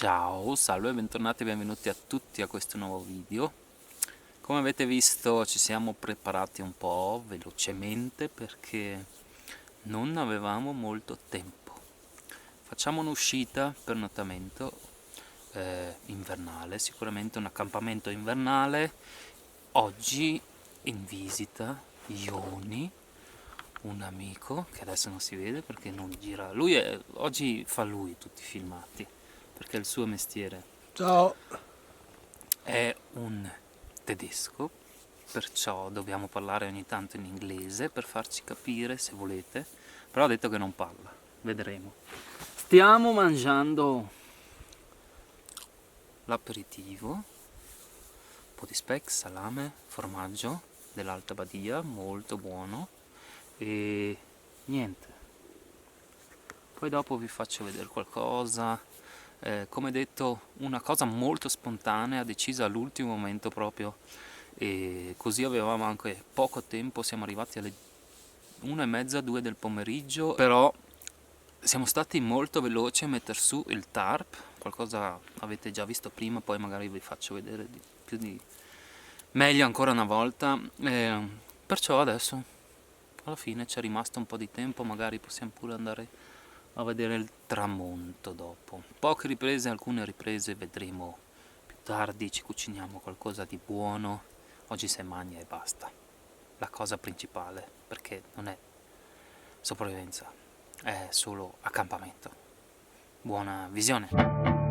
Ciao, salve e bentornati e benvenuti a tutti a questo nuovo video. Come avete visto ci siamo preparati un po' velocemente perché non avevamo molto tempo. Facciamo un'uscita per pernottamento invernale, sicuramente un accampamento invernale. Oggi in visita Ioni, un amico che adesso non si vede perché non gira. Oggi fa lui tutti i filmati perché è il suo mestiere. Ciao. È un tedesco, perciò dobbiamo parlare ogni tanto in inglese per farci capire se volete, però ha detto che non parla, vedremo. Stiamo mangiando l'aperitivo, un po' di speck, salame, formaggio dell'Alta Badia, molto buono, e niente. Poi dopo vi faccio vedere qualcosa. Come detto, una cosa molto spontanea, decisa all'ultimo momento proprio, e così avevamo anche poco tempo. Siamo arrivati alle 1:30, 2 del pomeriggio, però siamo stati molto veloci a mettere su il tarp. Qualcosa avete già visto prima, poi magari vi faccio vedere meglio ancora una volta, perciò adesso alla fine c'è rimasto un po' di tempo, magari possiamo pure andare a vedere il tramonto dopo. Poche riprese, alcune riprese vedremo più tardi, ci cuciniamo qualcosa di buono. Oggi si mangia e basta. La cosa principale, perché non è sopravvivenza, è solo accampamento. Buona visione!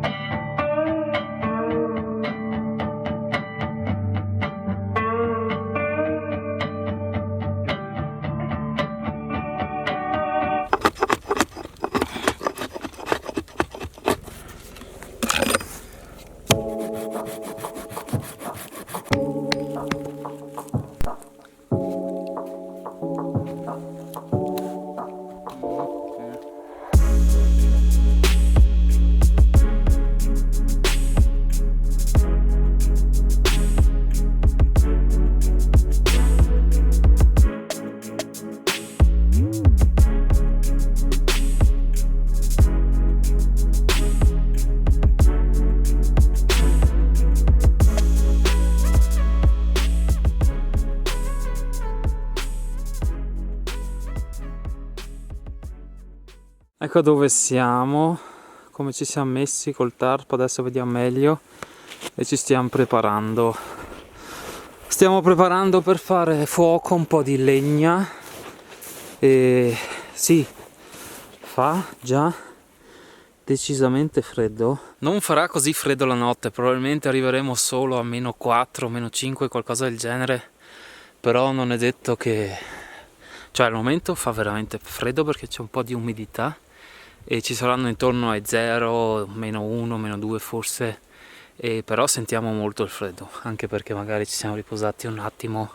Ecco dove siamo, come ci siamo messi col tarp, adesso vediamo meglio, e ci stiamo preparando. Stiamo preparando per fare fuoco, un po' di legna, e sì, fa già decisamente freddo. Non farà così freddo la notte, probabilmente arriveremo solo a -4, -5, qualcosa del genere, però non è detto che... Cioè al momento fa veramente freddo perché c'è un po' di umidità, e ci saranno intorno ai 0, -1, -2 forse, e però sentiamo molto il freddo, anche perché magari ci siamo riposati un attimo.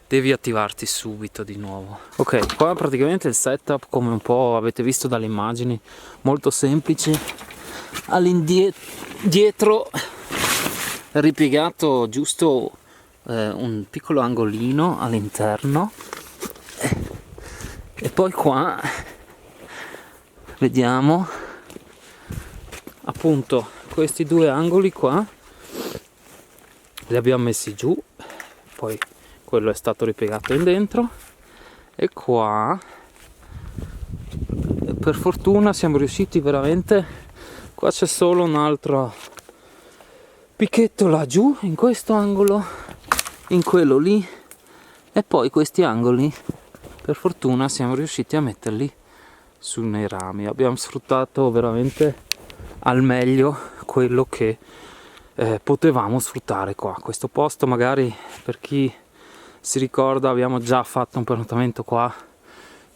Devi attivarti subito di nuovo. Ok, qua praticamente il setup, come un po' avete visto dalle immagini, molto semplice. All'indietro ripiegato giusto un piccolo angolino all'interno, e poi qua vediamo appunto questi due angoli qua, li abbiamo messi giù, poi quello è stato ripiegato in dentro, e qua per fortuna siamo riusciti veramente. Qua c'è solo un altro picchetto laggiù in questo angolo, in quello lì, e poi questi angoli per fortuna siamo riusciti a metterli su nei rami. Abbiamo sfruttato veramente al meglio quello che potevamo sfruttare qua. Questo posto, magari per chi si ricorda, abbiamo già fatto un pernottamento qua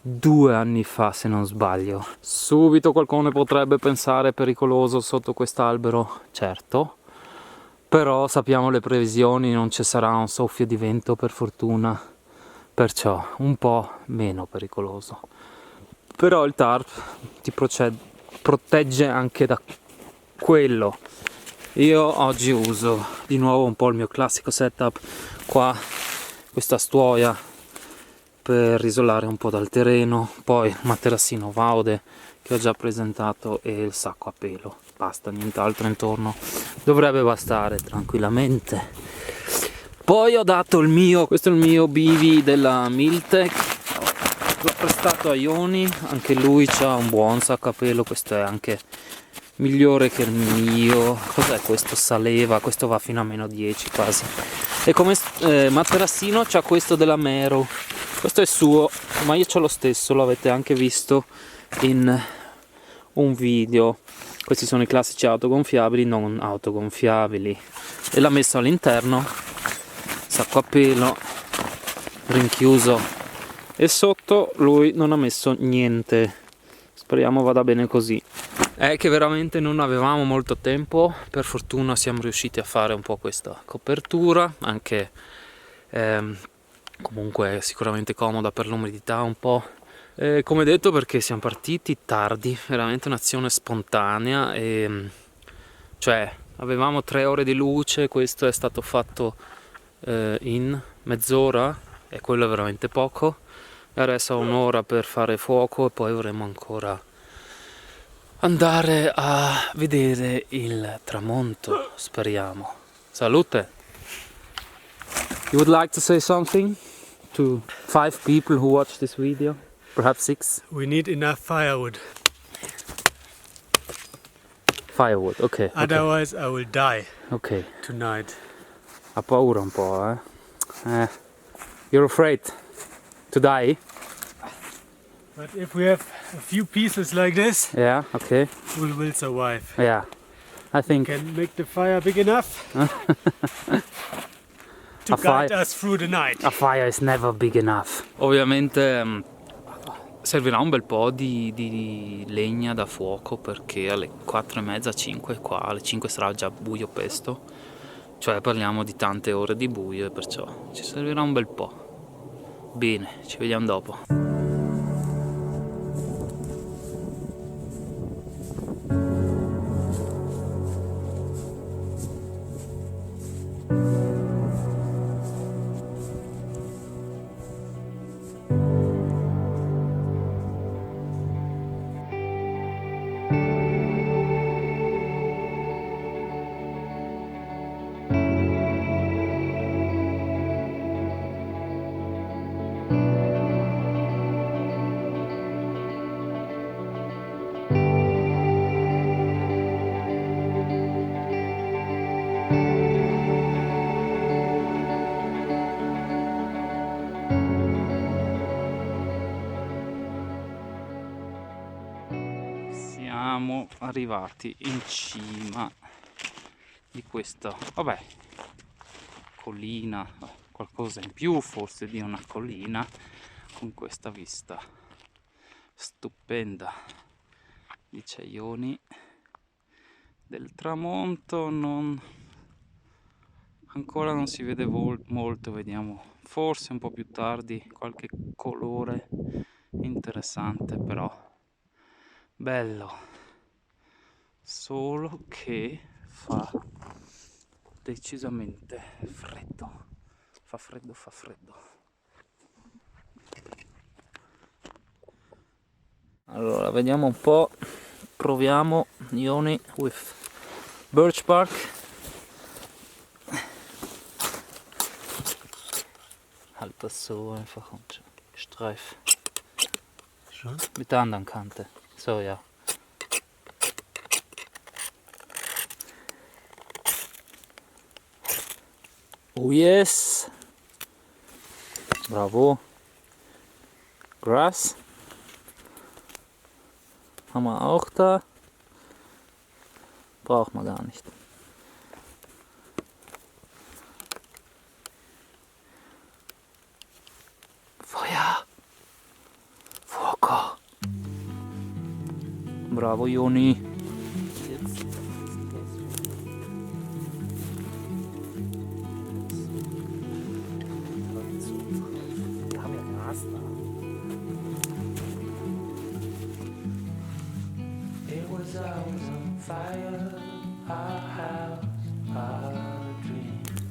2 anni fa se non sbaglio. Subito qualcuno potrebbe pensare pericoloso sotto quest'albero, certo, però sappiamo le previsioni, non ci sarà un soffio di vento per fortuna, perciò un po' meno pericoloso. Però il tarp ti protegge anche da quello. Io oggi uso di nuovo un po' il mio classico setup qua, questa stuoia per isolare un po' dal terreno, poi il materassino Vaude che ho già presentato e il sacco a pelo. basta, nient'altro intorno, dovrebbe bastare tranquillamente. Poi ho dato il mio, questo è il mio bivi della Miltech, l'ho prestato a Ioni, anche lui ha un buon sacco a pelo, questo è anche migliore che il mio. Cos'è questo? Saleva, questo va fino a -10 quasi. E come materassino c'ha questo della Mero, questo è suo, ma io c'ho lo stesso, lo avete anche visto in un video. Questi sono i classici autogonfiabili, non autogonfiabili, e l'ha messo all'interno, sacco a pelo rinchiuso, e sotto lui non ha messo niente. Speriamo vada bene così. È che veramente non avevamo molto tempo, per fortuna siamo riusciti a fare un po' questa copertura, anche comunque sicuramente comoda per l'umidità un po'. Come detto, perché siamo partiti tardi, veramente un'azione spontanea, e cioè avevamo 3 ore di luce, questo è stato fatto in mezz'ora, e quello è veramente poco, e adesso ho un'ora per fare fuoco e poi vorremmo ancora andare a vedere il tramonto, speriamo. Salute! You would like to say something to 5 people who watch this video? Perhaps 6? We need enough firewood. Firewood, ok. Otherwise I will die Ok. tonight. Ha paura un po', You're afraid to die? But if we have a few pieces like this, Yeah, okay. we will survive. Yeah. I think Can make the fire big enough to A guide fire- us through the night. a fire is never big enough. Ovviamente servirà un bel po' di legna da fuoco, perché alle 4:30, 5 qua, alle 5 sarà già buio pesto, cioè parliamo di tante ore di buio, e perciò ci servirà un bel po'. Bene, ci vediamo dopo. Siamo arrivati in cima di questa, vabbè, collina, qualcosa in più forse di una collina, con questa vista stupenda di Ciaioni, del tramonto. Ancora non si vede molto, vediamo forse un po' più tardi qualche colore interessante, però bello, solo che fa decisamente freddo, fa freddo. Allora vediamo un po', proviamo Ioni with birch bark. Halt das so einfach und streif Schon? mit der anderen Kante, so ja. Oh yes! Bravo! Grass haben wir auch da. Braucht man gar nicht. Feuer! Fuoco! Bravo Ioni!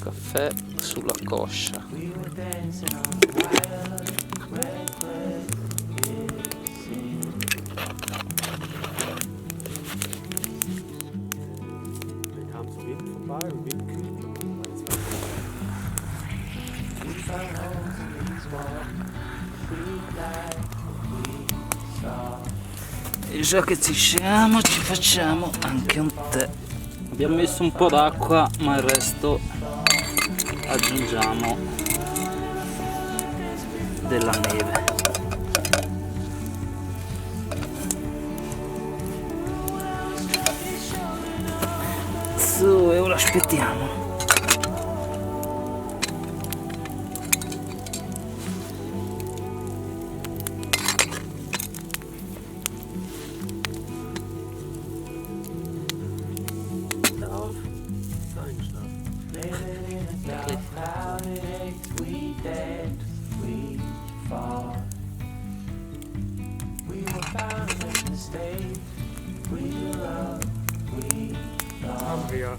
Caffè sulla coscia. E già che ci siamo ci facciamo anche un tè. Abbiamo messo un po' d'acqua, ma il resto aggiungiamo della neve. Su, e ora aspettiamo. Andrea.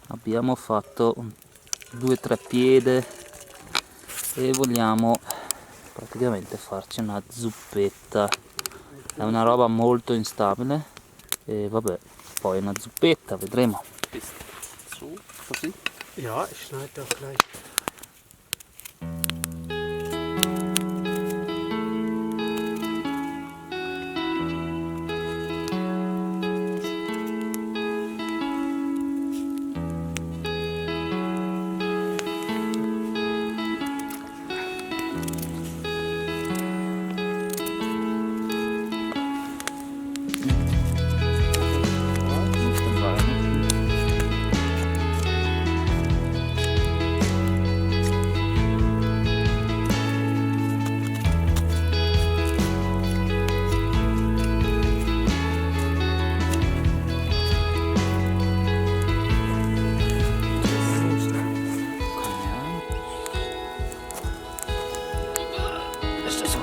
Abbiamo fatto 2-3 piede e vogliamo praticamente farci una zuppetta. È una roba molto instabile e vabbè, poi una zuppetta, vedremo. Su, così. Ja, ich schneide doch gleich.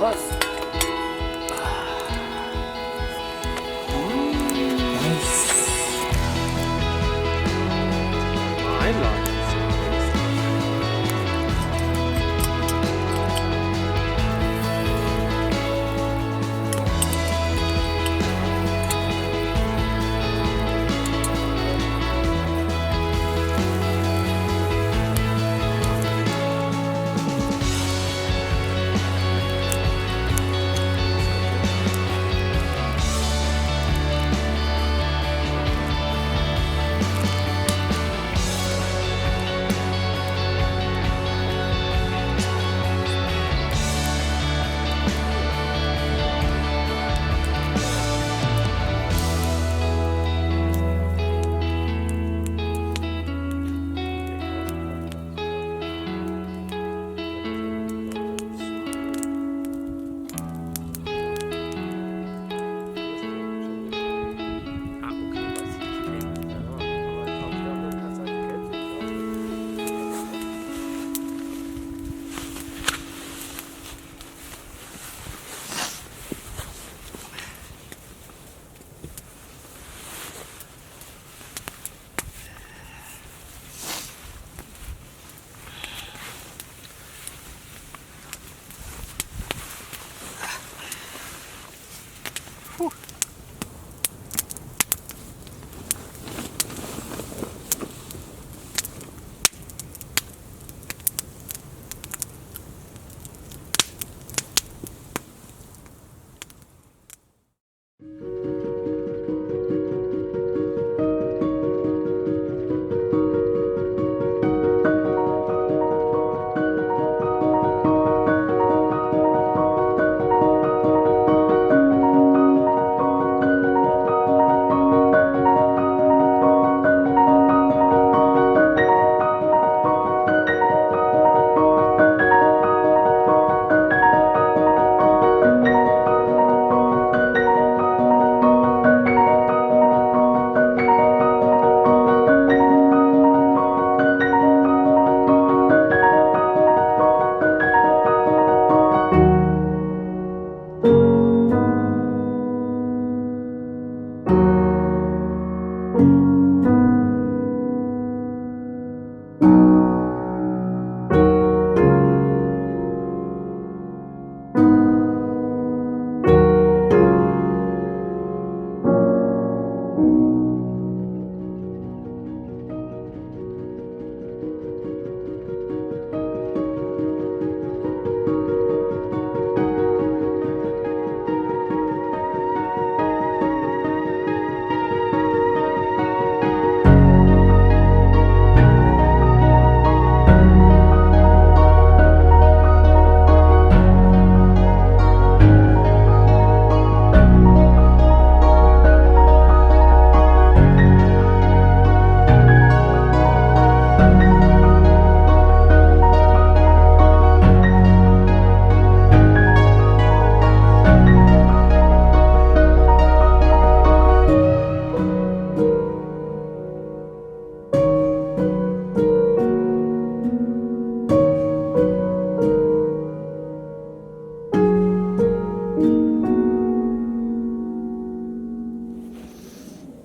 Was? Einladen.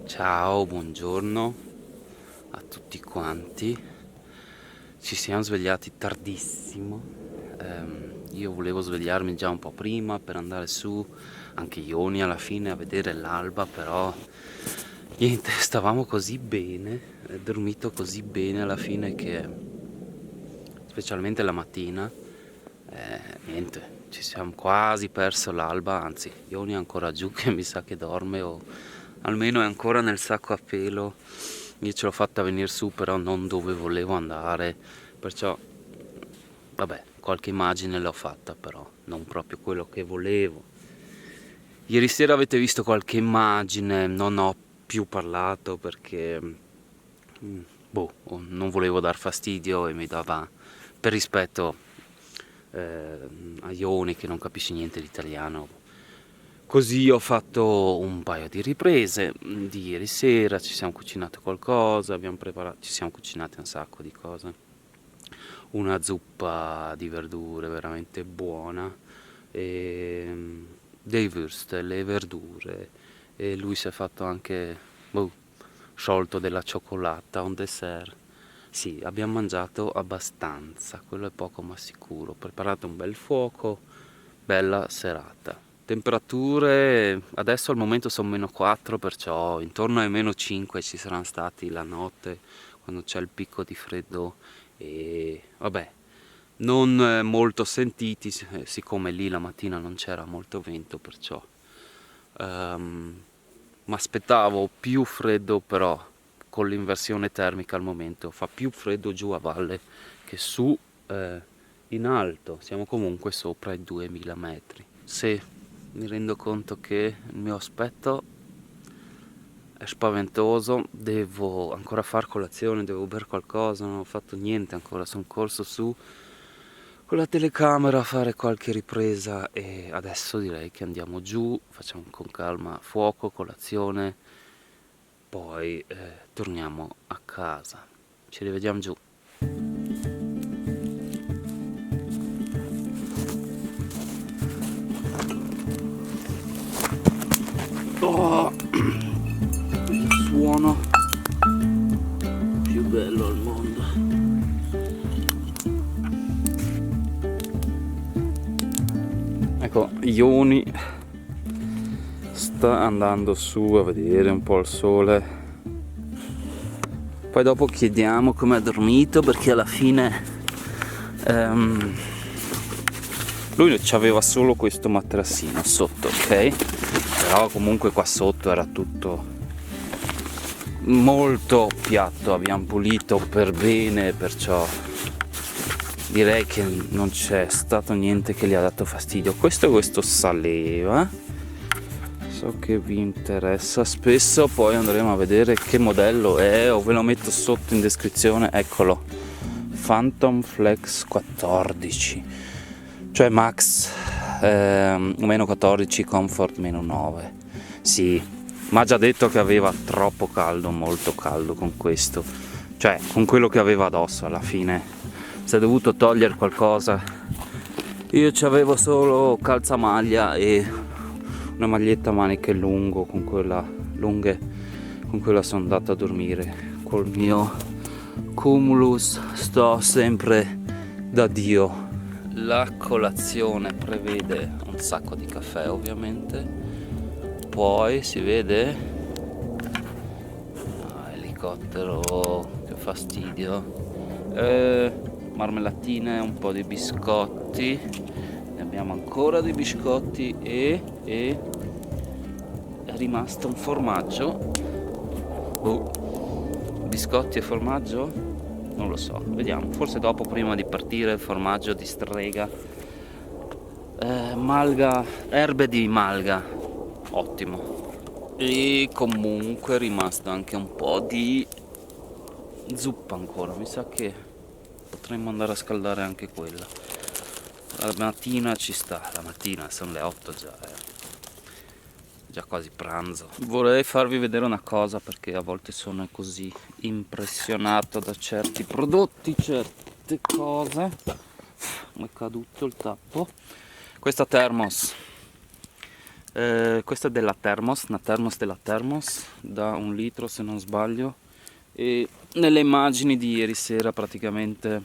Ciao, buongiorno a tutti quanti. Ci siamo svegliati tardissimo. Io volevo svegliarmi già un po' prima per andare su, anche Ioni alla fine, a vedere l'alba, però niente, stavamo così bene, dormito così bene alla fine che, specialmente la mattina, niente, ci siamo quasi perso l'alba, anzi Ioni è ancora giù che mi sa che dorme o almeno è ancora nel sacco a pelo. Io ce l'ho fatta venire su, però non dove volevo andare, perciò vabbè, qualche immagine l'ho fatta, però non proprio quello che volevo. Ieri sera avete visto qualche immagine, non ho più parlato perché non volevo dar fastidio e mi dava, per rispetto a Ioni che non capisce niente di italiano. Così ho fatto un paio di riprese di ieri sera, ci siamo cucinati qualcosa, ci siamo cucinati un sacco di cose. Una zuppa di verdure veramente buona, e dei würstel, le verdure, e lui si è fatto anche sciolto della cioccolata, un dessert. Sì, abbiamo mangiato abbastanza, quello è poco ma sicuro. Ho preparato un bel fuoco, bella serata. Temperature adesso al momento sono -4, perciò intorno ai -5 ci saranno stati la notte quando c'è il picco di freddo, e vabbè, non molto sentiti, siccome lì la mattina non c'era molto vento, perciò mi aspettavo più freddo, però con l'inversione termica al momento fa più freddo giù a valle che su in alto. Siamo comunque sopra i 2000 metri. Sì, mi rendo conto che il mio aspetto è spaventoso, devo ancora fare colazione, devo bere qualcosa, non ho fatto niente ancora, sono corso su con la telecamera a fare qualche ripresa e adesso direi che andiamo giù, facciamo con calma fuoco, colazione, poi torniamo a casa. Ci rivediamo giù. Oh, il suono più bello al mondo. Ecco, Ioni sta andando su a vedere un po' il sole. Poi dopo chiediamo come ha dormito, perché alla fine lui c'aveva solo questo materassino sotto, ok? Però comunque qua sotto era tutto molto piatto, abbiamo pulito per bene, perciò direi che non c'è stato niente che gli ha dato fastidio. Questo Saleva, so che vi interessa spesso, poi andremo a vedere che modello è, o ve lo metto sotto in descrizione. Eccolo, Phantom Flex 14, cioè Max -14, Comfort -9. Sì, ma ha già detto che aveva troppo caldo, molto caldo con questo, cioè con quello che aveva addosso. Alla fine si è dovuto togliere qualcosa. Io c'avevo solo calzamaglia e una maglietta a maniche lunghe, con quella sono andato a dormire. Col mio Cumulus sto sempre da Dio. La colazione prevede un sacco di caffè, ovviamente. Poi si vede elicottero, che fastidio. Marmellatine, un po' di biscotti, ne abbiamo ancora dei biscotti e è rimasto un formaggio. Biscotti e formaggio? Non lo so, vediamo, forse dopo, prima di partire, formaggio di strega, malga, erbe di malga, ottimo. E comunque è rimasto anche un po' di zuppa ancora, mi sa che potremmo andare a scaldare anche quella. La mattina ci sta, la mattina sono le 8 già quasi pranzo. Vorrei farvi vedere una cosa, perché a volte sono così impressionato da certi prodotti, certe cose. Mi è caduto il tappo. Questa thermos Questa è della Thermos, una Thermos della Thermos, da 1 litro se non sbaglio. E nelle immagini di ieri sera praticamente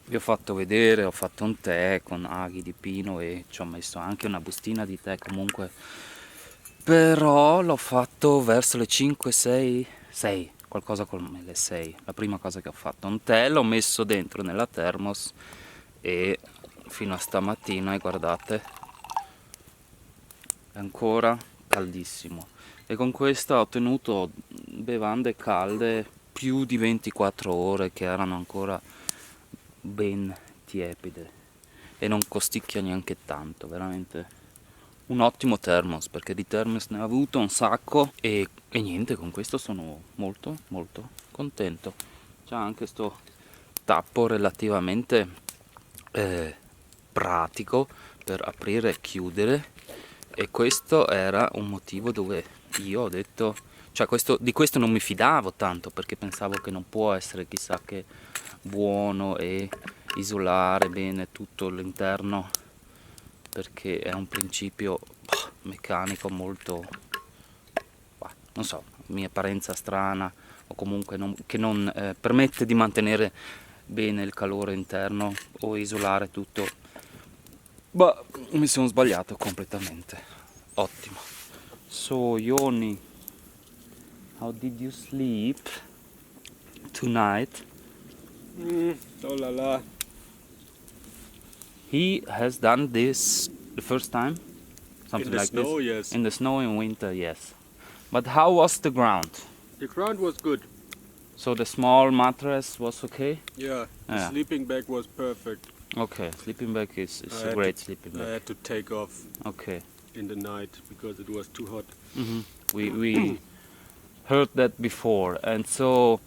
vi ho fatto vedere, ho fatto un tè con aghi di pino e ci ho messo anche una bustina di tè comunque, però l'ho fatto verso le 5, 6, qualcosa come le 6, la prima cosa che ho fatto, un tè, l'ho messo dentro nella Thermos e fino a stamattina, e guardate, è ancora caldissimo, e con questa ho ottenuto bevande calde più di 24 ore che erano ancora ben tiepide e non costicchia neanche tanto, veramente un ottimo thermos, perché di thermos ne ho avuto un sacco e niente, con questo sono molto molto contento. C'è anche sto tappo relativamente pratico per aprire e chiudere, e questo era un motivo dove io ho detto, cioè di questo non mi fidavo tanto, perché pensavo che non può essere chissà che buono e isolare bene tutto l'interno, perché è un principio meccanico molto, non so, mia apparenza strana, o comunque che non permette di mantenere bene il calore interno o isolare tutto. Mi sono sbagliato completamente. Ottimo. So Yoni, how did you sleep tonight? Oh la la. He has done this the first time? Something In the like snow, this? yes. In the snow in winter, yes. But how was the ground? The ground was good. So the small mattress was okay? Yeah, the Yeah. sleeping bag was perfect. Okay, sleeping bag is I a had great to- sleeping I bag. had to take off Okay. in the night because it was too hot. We heard that before, and so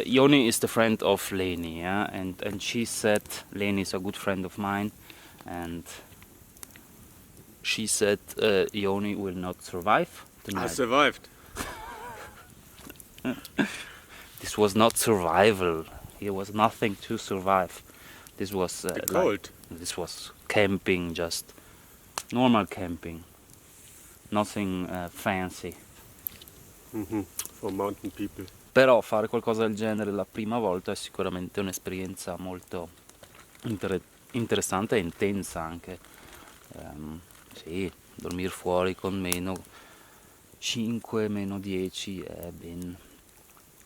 Yoni is the friend of Leni, yeah, and she said Leni is a good friend of mine, and she said Yoni will not survive the I night. survived. This was not survival. Here was nothing to survive. This was The cold. this was camping, just normal camping. Nothing fancy. For mountain people. Però fare qualcosa del genere la prima volta è sicuramente un'esperienza molto interessante e intensa anche. Sì, dormire fuori con meno 5, meno 10 è ben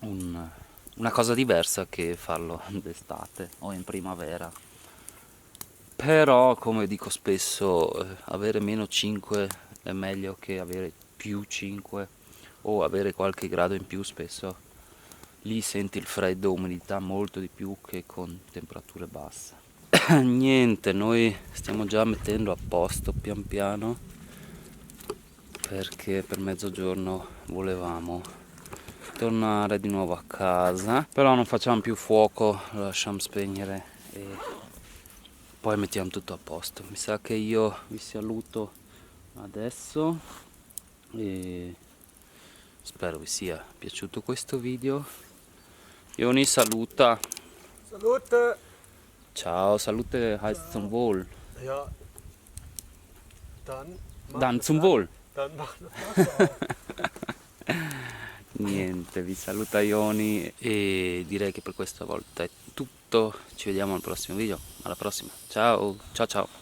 una cosa diversa che farlo d'estate o in primavera. Però, come dico spesso, avere meno 5 è meglio che avere più 5 o avere qualche grado in più spesso. Lì senti il freddo, umidità molto di più che con temperature basse. Niente, noi stiamo già mettendo a posto pian piano, perché per mezzogiorno volevamo tornare di nuovo a casa, però non facciamo più fuoco, lo lasciamo spegnere e poi mettiamo tutto a posto. Mi sa che io vi saluto adesso e spero vi sia piaciuto questo video. Joni saluta. Salute! Ciao, salute heißt zum Wohl. Ja. Dann. Dan zum Wohl. Dann mach das. Niente, vi saluta Ioni e direi che per questa volta è tutto. Ci vediamo al prossimo video. Alla prossima. Ciao, ciao ciao.